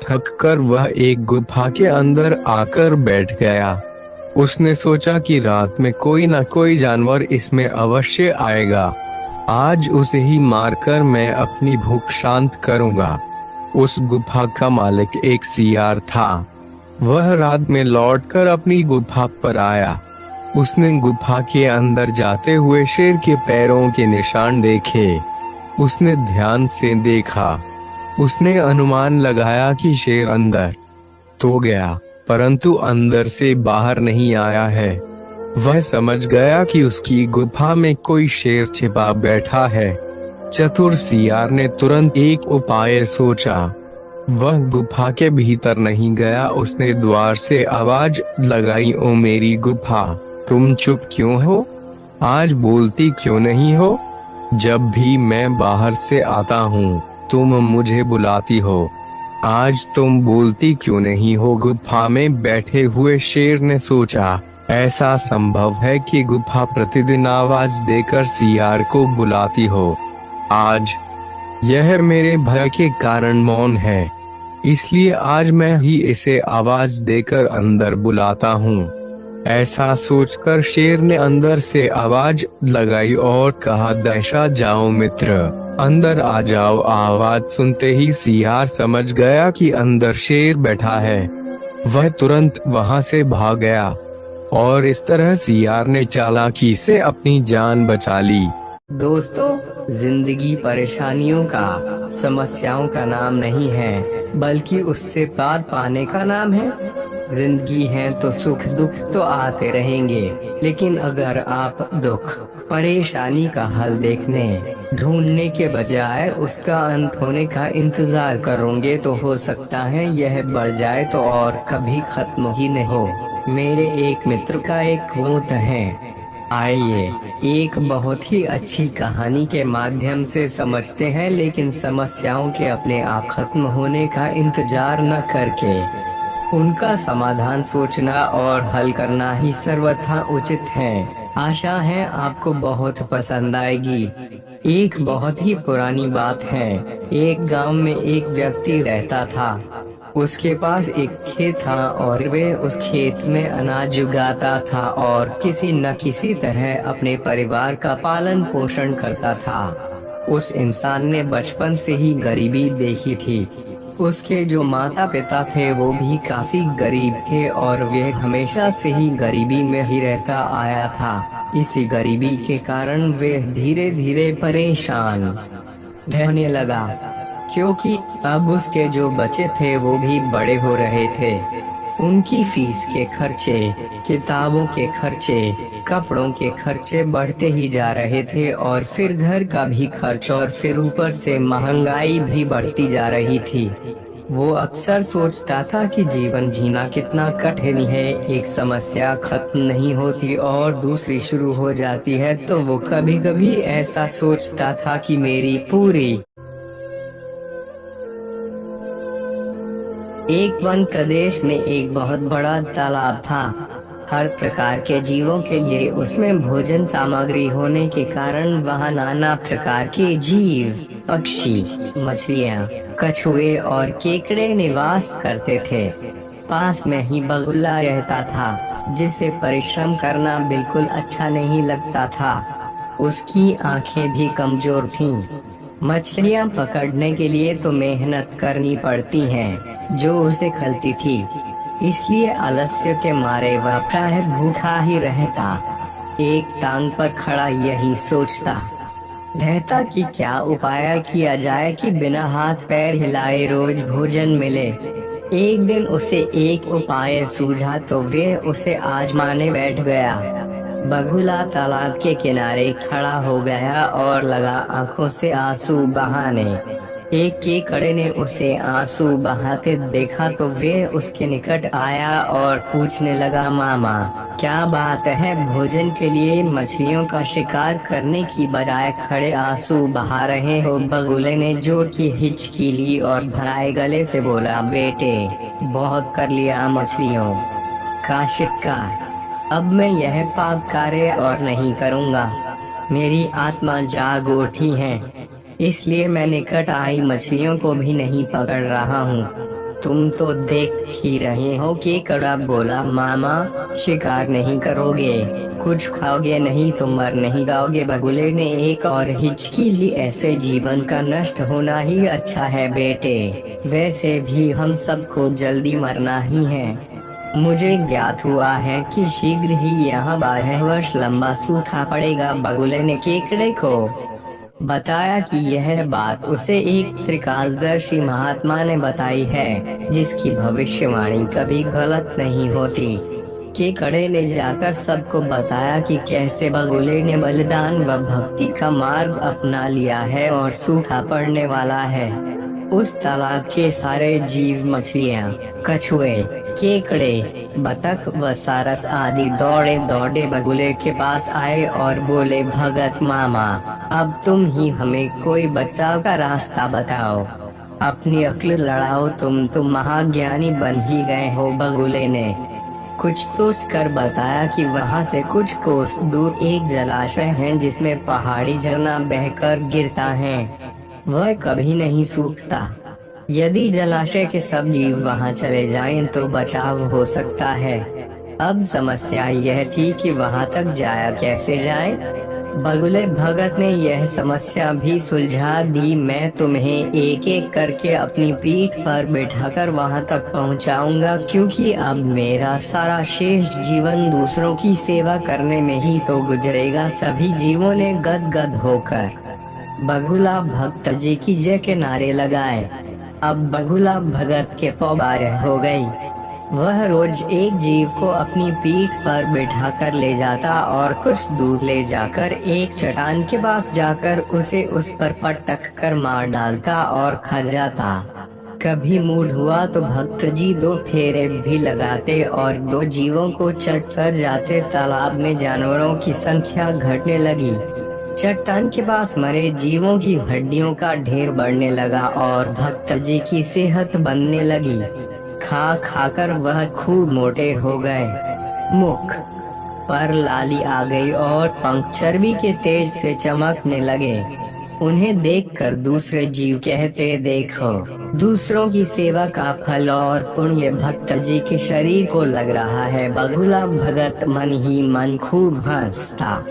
B: थककर वह एक गुफा के अंदर आकर बैठ गया। उसने सोचा कि रात में कोई न कोई जानवर इसमें अवश्य आएगा। आज उसे ही मारकर मैं अपनी भूख शांत करूंगा। उस गुफा का मालिक एक सियार था। वह रात में लौटकर अपनी गुफा पर आया। उसने गुफा के अंदर जाते हुए शेर के पैरों के निशान देखे। उसने ध्यान से देखा। उसने अनुमान लगाया कि शेर अंदर तो गया, परंतु अंदर से बाहर नहीं आया है। वह समझ गया कि उसकी गुफा में कोई शेर छिपा बैठा है। चतुर सियार ने तुरंत एक उपाय सोचा। वह गुफा के भीतर नहीं गया, उसने द्वार से आवाज लगाई, ओ मेरी गुफा, तुम चुप क्यों हो? आज बोलती क्यों नहीं हो? जब भी मैं बाहर से आता हूँ तुम मुझे बुलाती हो, आज तुम बोलती क्यों नहीं हो? गुफा में बैठे हुए शेर ने सोचा, ऐसा संभव है कि गुफा प्रतिदिन आवाज देकर सियार को बुलाती हो। आज यह मेरे भय के कारण मौन है, इसलिए आज मैं ही इसे आवाज देकर अंदर बुलाता हूँ। ऐसा सोचकर शेर ने अंदर से आवाज लगाई और कहा, दशा जाओ मित्र, अंदर आ जाओ। आवाज सुनते ही सियार समझ गया कि अंदर शेर बैठा है। वह तुरंत वहां से भाग गया और इस तरह सियार ने चालाकी से अपनी जान बचा ली।
A: दोस्तों, जिंदगी परेशानियों का, समस्याओं का नाम नहीं है, बल्कि उससे पार पाने का नाम है। जिंदगी है तो सुख दुख तो आते रहेंगे, लेकिन अगर आप दुख परेशानी का हल देखने ढूंढने के बजाय उसका अंत होने का इंतजार करोगे तो हो सकता है यह बढ़ जाए तो और कभी खत्म ही नहीं हो। मेरे एक मित्र का एक क्वोट है, आइए एक बहुत ही अच्छी कहानी के माध्यम से समझते हैं, लेकिन समस्याओं के अपने आप खत्म होने का इंतजार न करके उनका समाधान सोचना और हल करना ही सर्वथा उचित है। आशा है आपको बहुत पसंद आएगी। एक बहुत ही पुरानी बात है। एक गांव में एक व्यक्ति रहता था। उसके पास एक खेत था और वे उस खेत में अनाज उगाता था और किसी न किसी तरह अपने परिवार का पालन पोषण करता था। उस इंसान ने बचपन से ही गरीबी देखी थी। उसके जो माता पिता थे वो भी काफी गरीब थे और वे हमेशा से ही गरीबी में ही रहता आया था। इसी गरीबी के कारण वे धीरे धीरे परेशान रहने लगा, क्योंकि अब उसके जो बच्चे थे वो भी बड़े हो रहे थे। उनकी फीस के खर्चे, किताबों के खर्चे, कपड़ों के खर्चे बढ़ते ही जा रहे थे और फिर घर का भी खर्च और फिर ऊपर से महंगाई भी बढ़ती जा रही थी। वो अक्सर सोचता था कि जीवन जीना कितना कठिन है, एक समस्या खत्म नहीं होती और दूसरी शुरू हो जाती है। तो वो कभी कभी ऐसा सोचता था कि मेरी पूरी एक वन प्रदेश में एक बहुत बड़ा तालाब था। हर प्रकार के जीवों के लिए उसमें भोजन सामग्री होने के कारण वहाँ नाना प्रकार के जीव, पक्षी, मछलियाँ, कछुए और केकड़े निवास करते थे। पास में ही बगुला रहता था, जिसे परिश्रम करना बिल्कुल अच्छा नहीं लगता था। उसकी आंखें भी कमजोर थीं। मछलियाँ पकड़ने के लिए तो मेहनत करनी पड़ती है, जो उसे खलती थी, इसलिए आलस्य के मारे वह प्राय भूखा ही रहता। एक टांग पर खड़ा यही सोचता रहता कि क्या उपाय किया जाए कि बिना हाथ पैर हिलाए रोज भोजन मिले। एक दिन उसे एक उपाय सूझा तो वे उसे आजमाने बैठ गया। बगुला तालाब के किनारे खड़ा हो गया और लगा आंखों से आंसू बहाने। एक केकड़े ने उसे आंसू बहाते देखा तो वे उसके निकट आया और पूछने लगा, मामा क्या बात है, भोजन के लिए मछलियों का शिकार करने की बजाय खड़े आंसू बहा रहे हो? बगुले ने जोर की हिचकी ली और भराए गले से बोला, बेटे बहुत कर लिया मछलियों का शिकार, अब मैं यह पाप कार्य और नहीं करूँगा। मेरी आत्मा जाग उठी है, इसलिए मैं निकट आई मछलियों को भी नहीं पकड़ रहा हूँ। तुम तो देख ही रहे हो कि केकड़ा बोला, मामा शिकार नहीं करोगे, कुछ खाओगे नहीं तो मर नहीं जाओगे। बगुले ने एक और हिचकी ली, ऐसे जीवन का नष्ट होना ही अच्छा है बेटे, वैसे भी हम सबको जल्दी मरना ही है। मुझे ज्ञात हुआ है कि शीघ्र ही यहाँ 12 वर्ष लंबा सूखा पड़ेगा। बगुले ने केकड़े को बताया कि यह बात उसे एक त्रिकालदर्शी महात्मा ने बताई है, जिसकी भविष्यवाणी कभी गलत नहीं होती। केकड़े ने जाकर सबको बताया कि कैसे बगुले ने बलिदान व भक्ति का मार्ग अपना लिया है और सूखा पड़ने वाला है। उस तालाब के सारे जीव, मछलियाँ, कछुए, केकड़े, बतख व सारस आदि दौड़े दौड़े बगुले के पास आए और बोले, भगत मामा, अब तुम ही हमें कोई बचाव का रास्ता बताओ, अपनी अक्ल लड़ाओ, तुम तो महाज्ञानी बन ही गए हो। बगुले ने कुछ सोचकर बताया कि वहाँ से कुछ कोस दूर एक जलाशय है जिसमें पहाड़ी झरना बहकर गिरता है, वह कभी नहीं सूखता। यदि जलाशय के सब जीव वहां चले जाएं तो बचाव हो सकता है। अब समस्या यह थी कि वहां तक जाया कैसे जाए। बगुले भगत ने यह समस्या भी सुलझा दी। मैं तुम्हें एक एक करके अपनी पीठ पर बैठाकर वहां तक पहुंचाऊंगा, क्योंकि अब मेरा सारा शेष जीवन दूसरों की सेवा करने में ही तो गुजरेगा। सभी जीवों ने गदगद होकर बगुला भक्त जी की जय के नारे लगाए। अब बगुला भगत के पौबारे हो गई। वह रोज एक जीव को अपनी पीठ पर बैठाकर ले जाता और कुछ दूर ले जाकर एक चट्टान के पास जाकर उसे उस पर पटक कर मार डालता और खा जाता। कभी मूड हुआ तो भक्त जी 2 फेरे भी लगाते और 2 जीवों को चट कर जाते। तालाब में जानवरों की संख्या घटने लगी। चट्टान के पास मरे जीवों की हड्डियों का ढेर बढ़ने लगा और भक्त जी की सेहत बनने लगी। खा खाकर वह खूब मोटे हो गए। मुख पर लाली आ गई और पंख चर्बी के तेज से चमकने लगे। उन्हें देखकर दूसरे जीव कहते, देखो, दूसरों की सेवा का फल और पुण्य भक्त जी के शरीर को लग रहा है। बगुला भगत मन ही मन खूब हंसता।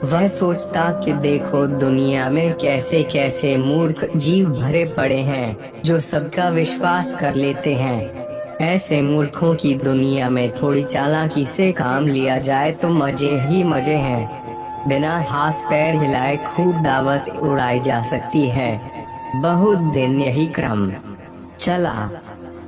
A: वह सोचता कि देखो, दुनिया में कैसे कैसे मूर्ख जीव भरे पड़े हैं जो सबका विश्वास कर लेते हैं। ऐसे मूर्खों की दुनिया में थोड़ी चालाकी से काम लिया जाए तो मजे ही मजे हैं। बिना हाथ पैर हिलाए खूब दावत उड़ाई जा सकती है। बहुत दिन यही क्रम चला।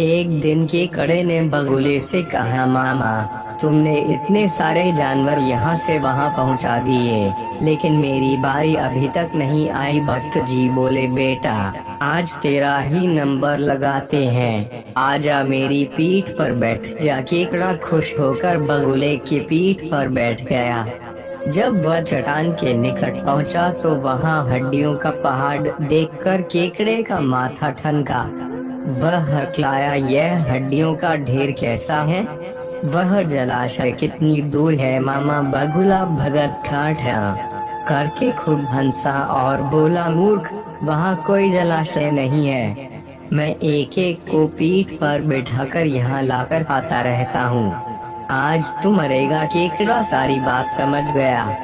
A: एक दिन केकड़े ने बगुले से कहा, मामा, तुमने इतने सारे जानवर यहाँ से वहाँ पहुँचा दिए, लेकिन मेरी बारी अभी तक नहीं आई। भक्त जी बोले, बेटा, आज तेरा ही नंबर लगाते हैं, आजा मेरी पीठ पर बैठ जा। केकड़ा खुश होकर बगुले की पीठ पर बैठ गया। जब वह चट्टान के निकट पहुँचा तो वहाँ हड्डियों का पहाड़ देखकर केकड़े का माथा ठनका। वह हकलाया, यह हड्डियों का ढेर कैसा है? वह जलाशय कितनी दूर है मामा? बगुला भगत ठाठा करके खूब हंसा और बोला, मूर्ख, वहाँ कोई जलाशय नहीं है। मैं एक एक को पीठ पर बैठाकर यहाँ लाकर आता रहता हूँ। आज तू मरेगा। केकड़ा सारी बात समझ गया।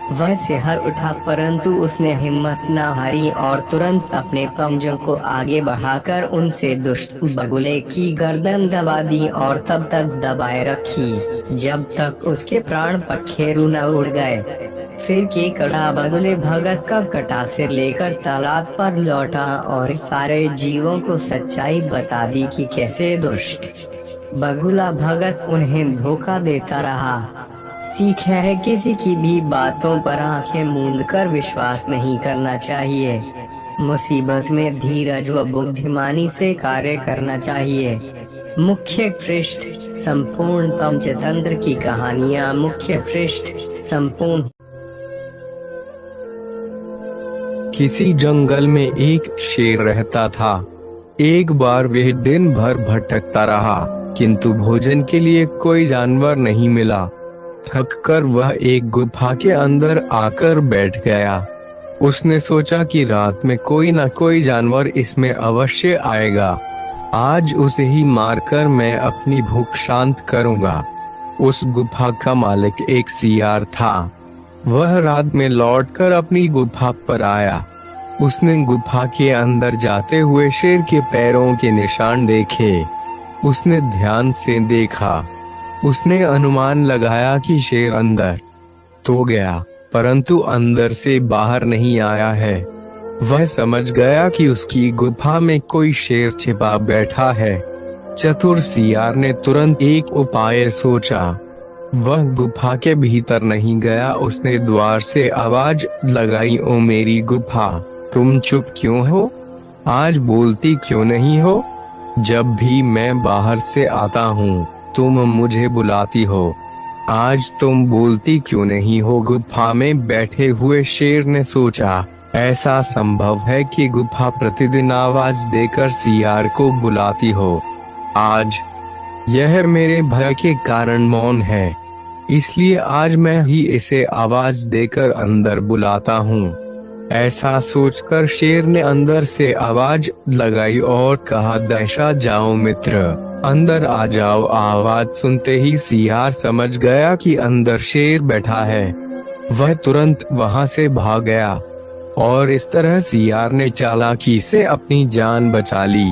A: वह सिहर उठा, परंतु उसने हिम्मत न हारी और तुरंत अपने पंजों को आगे बढ़ाकर उनसे दुष्ट बगुले की गर्दन दबा दी और तब तक दबाए रखी जब तक उसके प्राण पखेरु न उड़ गए। फिर केकड़ा बगुले भगत का कटा सिर लेकर तालाब पर लौटा और सारे जीवों को सच्चाई बता दी कि कैसे दुष्ट बगुला भगत उन्हें धोखा देता रहा। सीख है, किसी की भी बातों पर आंखें मूंद कर विश्वास नहीं करना चाहिए। मुसीबत में धीरज व बुद्धिमानी से कार्य करना चाहिए। मुख्य पृष्ठ संपूर्ण पंचतंत्र की कहानियाँ। मुख्य पृष्ठ संपूर्ण।
B: किसी जंगल में एक शेर रहता था। एक बार वह दिन भर भटकता रहा, किंतु भोजन के लिए कोई जानवर नहीं मिला। थककर वह एक गुफा के अंदर आकर बैठ गया। उसने सोचा कि रात में कोई न कोई जानवर इसमें अवश्य आएगा। आज उसे ही मारकर मैं अपनी भूख शांत करूंगा। उस गुफा का मालिक एक सियार था। वह रात में लौटकर अपनी गुफा पर आया। उसने गुफा के अंदर जाते हुए शेर के पैरों के निशान देखे। उसने ध्यान से देखा। उसने अनुमान लगाया कि शेर अंदर तो गया, परंतु अंदर से बाहर नहीं आया है। वह समझ गया कि उसकी गुफा में कोई शेर छिपा बैठा है। चतुर सियार ने तुरंत एक उपाय सोचा। वह गुफा के भीतर नहीं गया, उसने द्वार से आवाज लगाई, ओ मेरी गुफा, तुम चुप क्यों हो? आज बोलती क्यों नहीं हो? जब भी मैं बाहर से आता हूँ तुम मुझे बुलाती हो, आज तुम बोलती क्यों नहीं हो? गुफा में बैठे हुए शेर ने सोचा, ऐसा संभव है कि गुफा प्रतिदिन आवाज देकर सियार को बुलाती हो। आज यह मेरे भय के कारण मौन है, इसलिए आज मैं ही इसे आवाज देकर अंदर बुलाता हूँ। ऐसा सोचकर शेर ने अंदर से आवाज लगाई और कहा, दशा जाओ मित्र, अंदर आ जाओ। आवाज सुनते ही सियार समझ गया कि अंदर शेर बैठा है। वह तुरंत वहां से भाग गया और इस तरह सियार ने चालाकी से अपनी जान बचा ली।